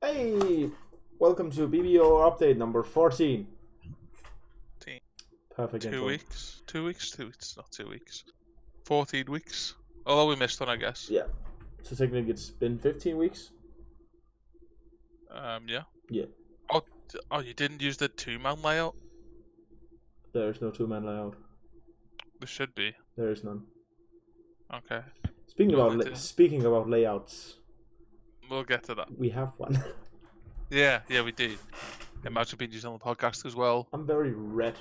Hey, welcome to BBU update number 14. Perfect Two intro. weeks? 2 weeks? 2 weeks, not 2 weeks. 14 weeks. Although we missed one, I guess. Yeah. So technically it's been 15 weeks. Yeah. Yeah. Oh, you didn't use the two-man layout? There's no two-man layout. There should be. There is none. Okay. Speaking about layouts, We'll get to that. we have one. Yeah, we did. It might have been used on the podcast as well. I'm very red.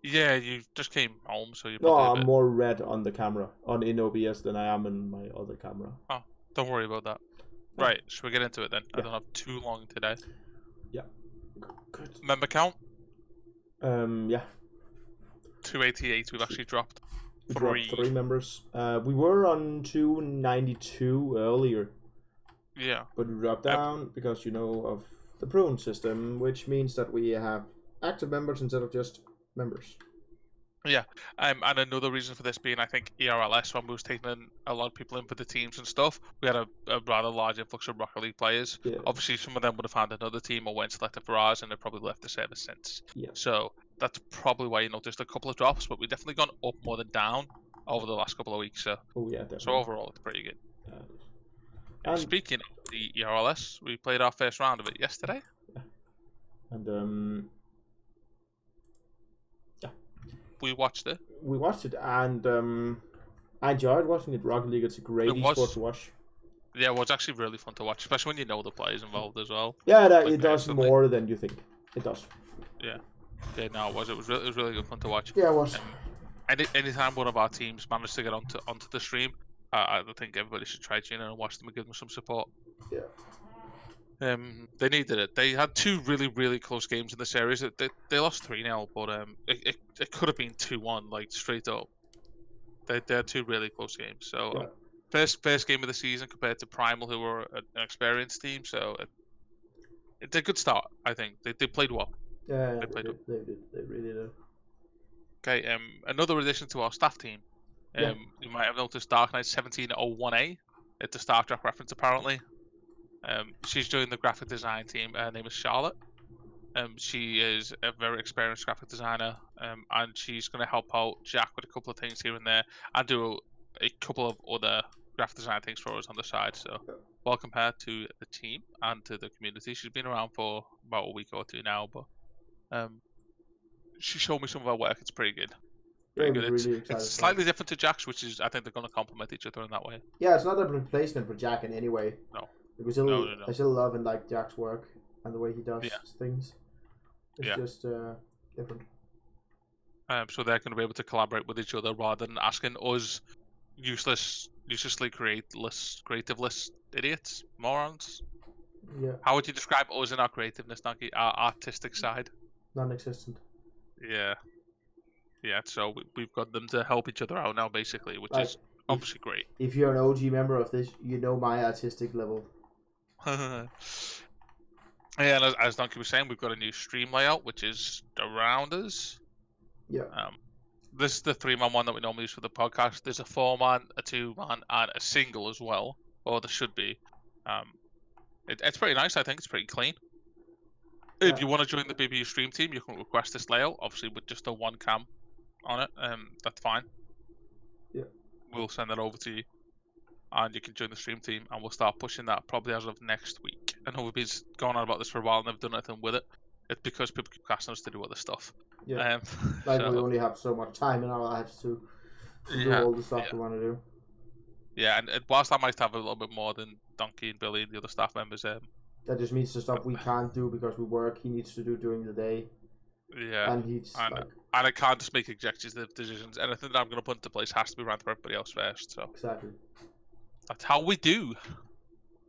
Yeah, you just came home, so you're No, probably a I'm bit... more red on the camera, in OBS than I am in my other camera. Oh, don't worry about that. Oh. Right, should we get into it then? Yeah. I don't have too long today. Yeah. Good. Member count? Yeah. 288 we've actually dropped. We dropped 3 members. We were on 292 earlier. Yeah. But we dropped down because, of the prune system, which means that we have active members instead of just members. Yeah, and another reason for this being, I think, ERLS, when we was taking a lot of people in for the teams and stuff, we had a rather large influx of Rocket League players. Yeah. Obviously, some of them would have found another team or went selected for ours, and they've probably left the service since. Yeah. So that's probably why you noticed a couple of drops, but we've definitely gone up more than down over the last couple of weeks. So, Definitely. So overall, it's pretty good. And speaking of the ERLS, we played our first round of it yesterday. And we watched it. And I enjoyed watching it. Rocket League, it's a great esport to watch. Yeah, well, it's actually really fun to watch, especially when you know the players involved as well. Yeah, it does more than you think. It does. Yeah. Yeah, no, it was. It was really good fun to watch. Yeah, it was. Anytime one of our teams managed to get onto the stream, I think everybody should try tuning in and watch them and give them some support. Yeah. They needed it. They had 2 really close games in the series. They lost 3-0, but it could have been 2-1, like straight up. They had 2 really close games. So first game of the season compared to Primal, who were an experienced team. So it's a good start. I think they played well. Yeah, they did. They really did. Okay. Another addition to our staff team. You might have noticed Dark Knight 1701A. It's a Star Trek reference, apparently. She's joined the graphic design team. Her name is Charlotte. She is a very experienced graphic designer, and she's going to help out Jack with a couple of things here and there, and do a couple of other graphic design things for us on the side. So, welcome her to the team and to the community. She's been around for about a week or 2 now, but she showed me some of her work. It's pretty good. Pretty good. Really it's slightly different to Jack's, which is, I think they're going to complement each other in that way. Yeah, it's not a replacement for Jack in any way. No. Because I still love and like Jack's work and the way he does things. It's just different. So they're going to be able to collaborate with each other rather than asking us uselessly creativeless idiots, morons. Yeah. How would you describe us in our creativeness, Donkey? Our artistic side? Non-existent. Yeah. Yeah, so we've got them to help each other out now, basically, which is obviously great. If you're an OG member of this, you know my artistic level. Yeah, and as Donkey was saying, we've got a new stream layout, which is around us. Yeah. This is the 3-man one that we normally use for the podcast. There's a 4-man, a 2-man, and a single as well. Or there should be. It's pretty nice, I think. It's pretty clean. If you want to join the BBU stream team, you can request this layout, obviously with just a 1 cam on it. That's fine. Yeah. We'll send that over to you. And you can join the stream team, and we'll start pushing that probably as of next week. I know we've been going on about this for a while and never done anything with it. It's because people keep asking us to do other stuff. Yeah. We only have so much time in our lives to do all the stuff we want to do. Yeah, and whilst I might have a little bit more than Donkey and Billy and the other staff members, that just means the stuff we can't do because we work. He needs to do during the day. Yeah, and I can't just make executive decisions. Anything that I'm going to put into place has to be run through everybody else first. So exactly. That's how we do.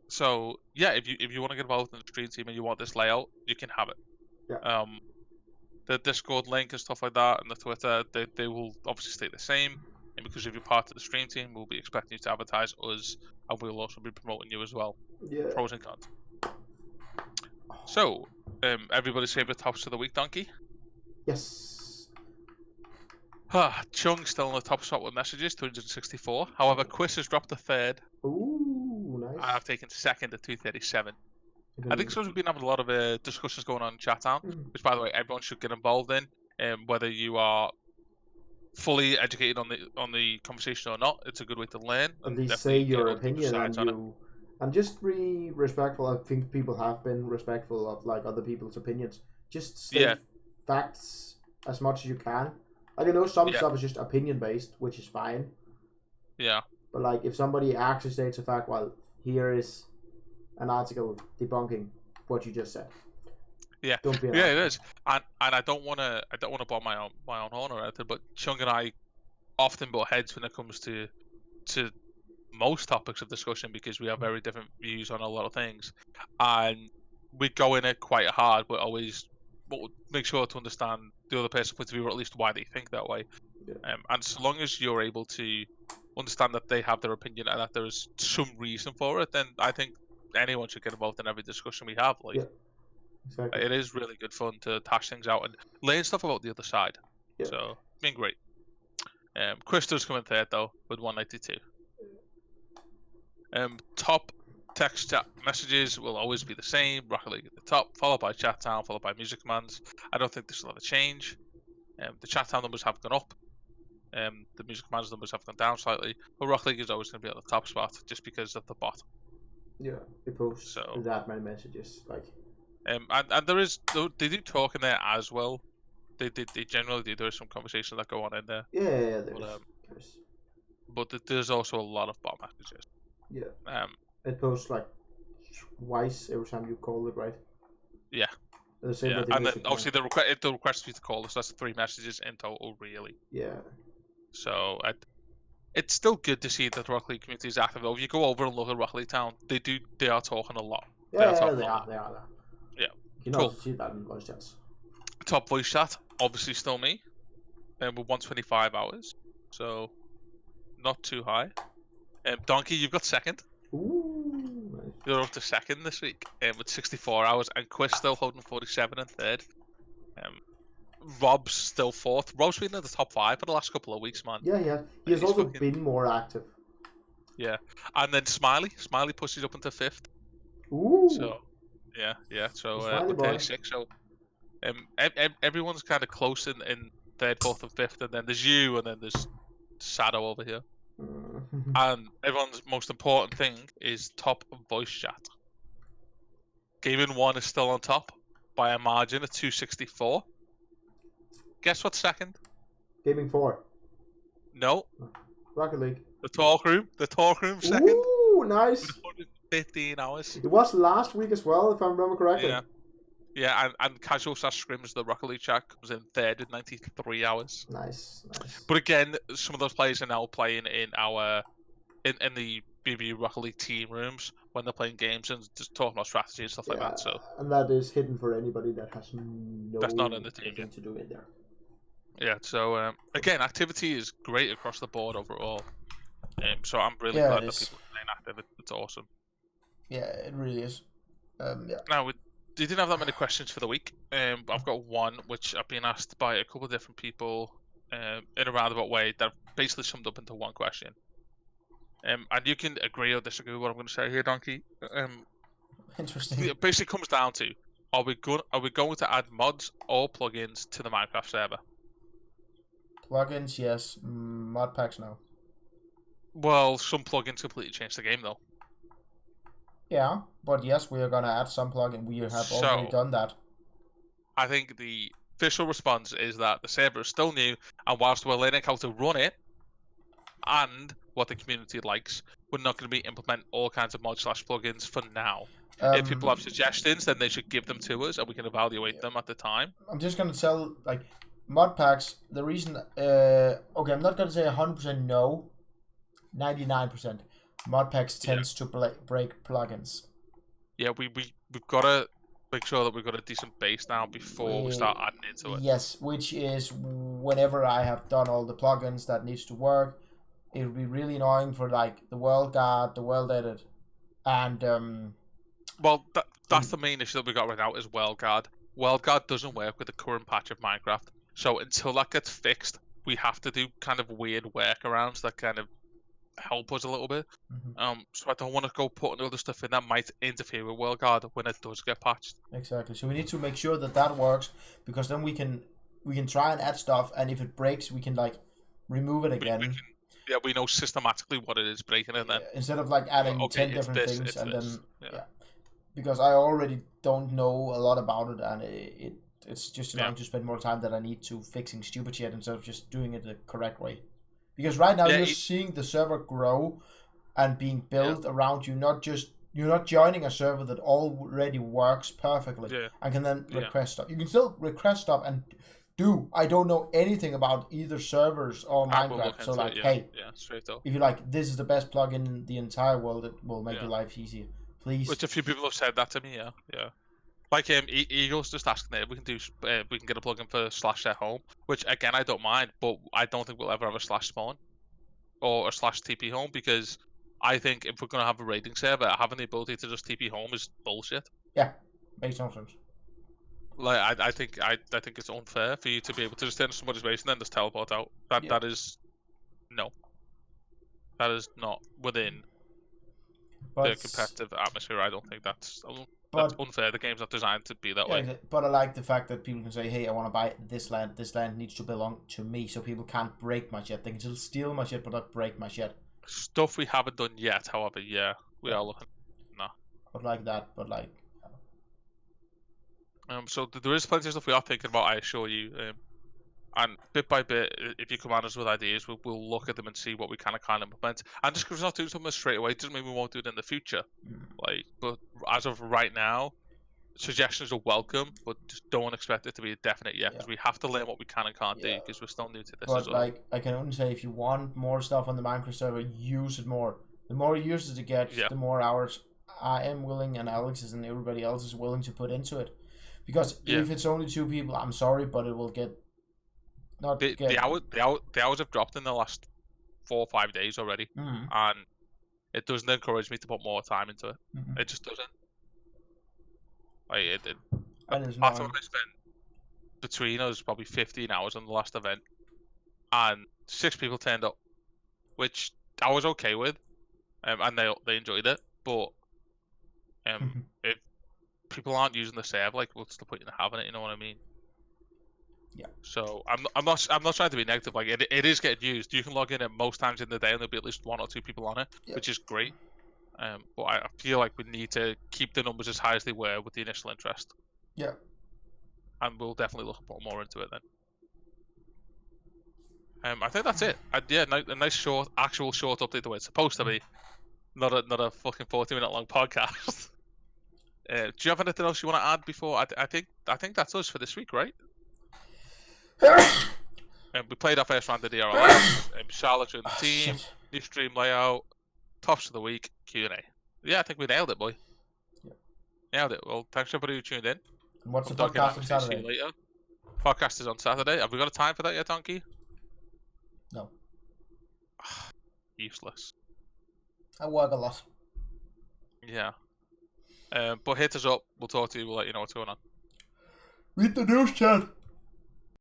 So yeah, if you want to get involved in the stream team and you want this layout, you can have it. Yeah. The Discord link and stuff like that, and the Twitter, they will obviously stay the same. And because if you're part of the stream team, we'll be expecting you to advertise us, and we'll also be promoting you as well. Yeah. Pros and cons. So, everybody's favorite tops of the week, Donkey? Yes. Chung's still in the top spot with messages, 264. However, Quiz has dropped a 3rd. Ooh, nice. I've taken second at 237. You I think can- so. We've been having a lot of discussions going on in Chattown, which, by the way, everyone should get involved in. Whether you are fully educated on the conversation or not, it's a good way to learn at and least say definitely get your all the different opinion, and sides on it. just be respectful. I think people have been respectful of like other people's opinions. Just state facts as much as you can. Like I know some stuff is just opinion based, which is fine. Yeah. But like if somebody actually states a fact, well, here is an article debunking what you just said. Yeah, Don't be an yeah, it asshole. is, and I don't want to blow my own horn or anything, but Chung and I often butt heads when it comes to most topics of discussion because we have very different views on a lot of things, and we go in it quite hard, but always make sure to understand the other person's point of view, or at least why they think that way. Yeah. And so long as you're able to understand that they have their opinion and that there is some reason for it, then I think anyone should get involved in every discussion we have. Like, Yeah. Exactly. it is really good fun to hash things out and learn stuff about the other side. Yeah. So, it's been great. Krista's coming third though with 192. Top text chat messages will always be the same. Rocket League at the top, followed by Chat Town, followed by music commands. I don't think this will ever change. The Chat Town numbers have gone up. The music commands numbers have gone down slightly, but Rocket League is always going to be at the top spot just because of the bot. Yeah, they post So that many messages, like. And they do talk in there as well. They generally do. There's some conversations that go on in there. Yeah, there's. But there's also a lot of bot messages. Yeah. It posts like twice every time you call it, right? Yeah. And then obviously the request for you to call us. That's 3 messages in total, really. Yeah. So it's still good to see that the Rocket League community is active. If you go over and look at Rocket League Town, they are talking a lot. Yeah, they are. Yeah. You can also see that in voice chats. Top voice chat, obviously still me. With 125 hours, so not too high. Donkey, you've got second. Ooh, nice. You're up to second this week with 64 hours, and Quist still holding 47 and third. Rob's still fourth. Rob's been in the top 5 for the last couple of weeks, man. Yeah. He has also been more active. Yeah, and then Smiley pushes up into 5th. Ooh. So yeah. So Smiley boy. 36. So everyone's kind of close in 3rd, 4th, and 5th, and then there's you, and then there's Shadow over here. And everyone's most important thing is top voice chat. Gaming 1 is still on top by a margin of 264. Guess what's second? Gaming 4. No. Rocket League. The talk room second. Ooh, nice. 115 hours. It was last week as well, if I remember correctly. Yeah, and Casual / Scrims, the Rocket League chat, comes in 3rd with 93 hours. Nice. But again, some of those players are now playing in in the BBU Rocket League team rooms when they're playing games and just talking about strategy and stuff like that. So and that is hidden for anybody that has that's not in the team to do in there. Yeah. So again, activity is great across the board overall. So I'm really glad that people are staying active. It's awesome. Yeah, it really is. Now we didn't have that many questions for the week. But I've got one which I've been asked by a couple of different people in a roundabout way that basically summed up into one question. And you can agree or disagree with what I'm going to say here, Donkey. Interesting. It basically comes down to: are we going to add mods or plugins to the Minecraft server? Plugins, yes. Mod packs, no. Well, some plugins completely change the game, though. Yeah, but yes, we are gonna add some plugin. We have already done that. I think the official response is that the server is still new, and whilst we're learning how to run it and what the community likes, we're not going to be implementing all kinds of mods / plugins for now. If people have suggestions, then they should give them to us, and we can evaluate them at the time. I'm just gonna tell, like, mod packs. The reason, okay, I'm not gonna say 100% no. 99%. Mod packs tends to break plugins. Yeah, we've got to make sure that we've got a decent base now before we start adding into it. Yes, which is whenever I have done all the plugins that needs to work, it would be really annoying for like the world guard, the world edit, and Well, that's the main issue that we got right now is world guard. World guard doesn't work with the current patch of Minecraft, so until that gets fixed, we have to do kind of weird workarounds that kind of help us a little bit. Mm-hmm. So I don't want to go putting other stuff in that might interfere with WorldGuard when it does get patched. Exactly. So we need to make sure that that works, because then we can try and add stuff, and if it breaks, we can like remove it again. We know systematically what it is breaking, and then instead of like adding okay, 10 it's different this, things it's and this. then because I already don't know a lot about it, and it's just allowing to spend more time that I need to fixing stupid shit instead of just doing it the correct way. Because right now you're seeing the server grow and being built around you. You're not joining a server that already works perfectly and can then request stuff. You can still request stuff and do. I don't know anything about either servers or Minecraft. So like, hey, straight up. If you like, this is the best plugin in the entire world. It will make your life easier. Please. Which a few people have said that to me. Yeah. Like Eagle's just asking if we can get a plugin for /home, which again I don't mind, but I don't think we'll ever have a /spawn or a /TP home, because I think if we're gonna have a raiding server, having the ability to just TP home is bullshit. Yeah, makes no sense. Like I think it's unfair for you to be able to just enter somebody's base and then just teleport out. That is that is not within the competitive atmosphere. I don't think that's unfair. The game's not designed to be that way. But I like the fact that people can say, hey, I want to buy this land. This land needs to belong to me, so people can't break my shit. They can still steal my shit, but not break my shit. Stuff we haven't done yet, however, we are looking. Nah. But like that, but like. So there is plenty of stuff we are thinking about, I assure you. And bit by bit, if you come at us with ideas, we'll look at them and see what we kind of implement. And just because we're not doing something straight away doesn't mean we won't do it in the future. But as of right now, suggestions are welcome, but just don't expect it to be a definite yet, because we have to learn what we can and can't do, because we're still new to this as well. Like, I can only say, if you want more stuff on the Minecraft server, use it more. The more users it gets, the more hours I am willing, and Alex is, and everybody else is willing to put into it. Because if it's only 2 people, I'm sorry, but it will get. The hours have dropped in the last 4 or 5 days already, and it doesn't encourage me to put more time into it. It just doesn't. Like part of what I spent between us probably 15 hours on the last event, and 6 people turned up, which I was okay with, and they enjoyed it. But if people aren't using the server, like, what's the point in having it? You know what I mean? Yeah. So I'm not trying to be negative. Like, it is getting used. You can log in at most times in the day, and there'll be at least 1 or 2 people on it, which is great. But I feel like we need to keep the numbers as high as they were with the initial interest. Yeah. And we'll definitely look to put more into it then. I think that's it. A nice short update the way it's supposed to be. Not a fucking 40-minute long podcast. Do you have anything else you want to add before? I think that's us for this week, right? We played our first round of DRLS. Charlotte joined the team. New stream layout. Tops of the week. Q&A. Yeah, I think we nailed it, boy. Yeah. Nailed it. Well, thanks everybody who tuned in. And what's the podcast on Saturday? See you later. Podcast is on Saturday. Have we got a time for that yet, Donkey? No. Useless. I work a lot. Yeah. But hit us up. We'll talk to you. We'll let you know what's going on. Read the news, chat.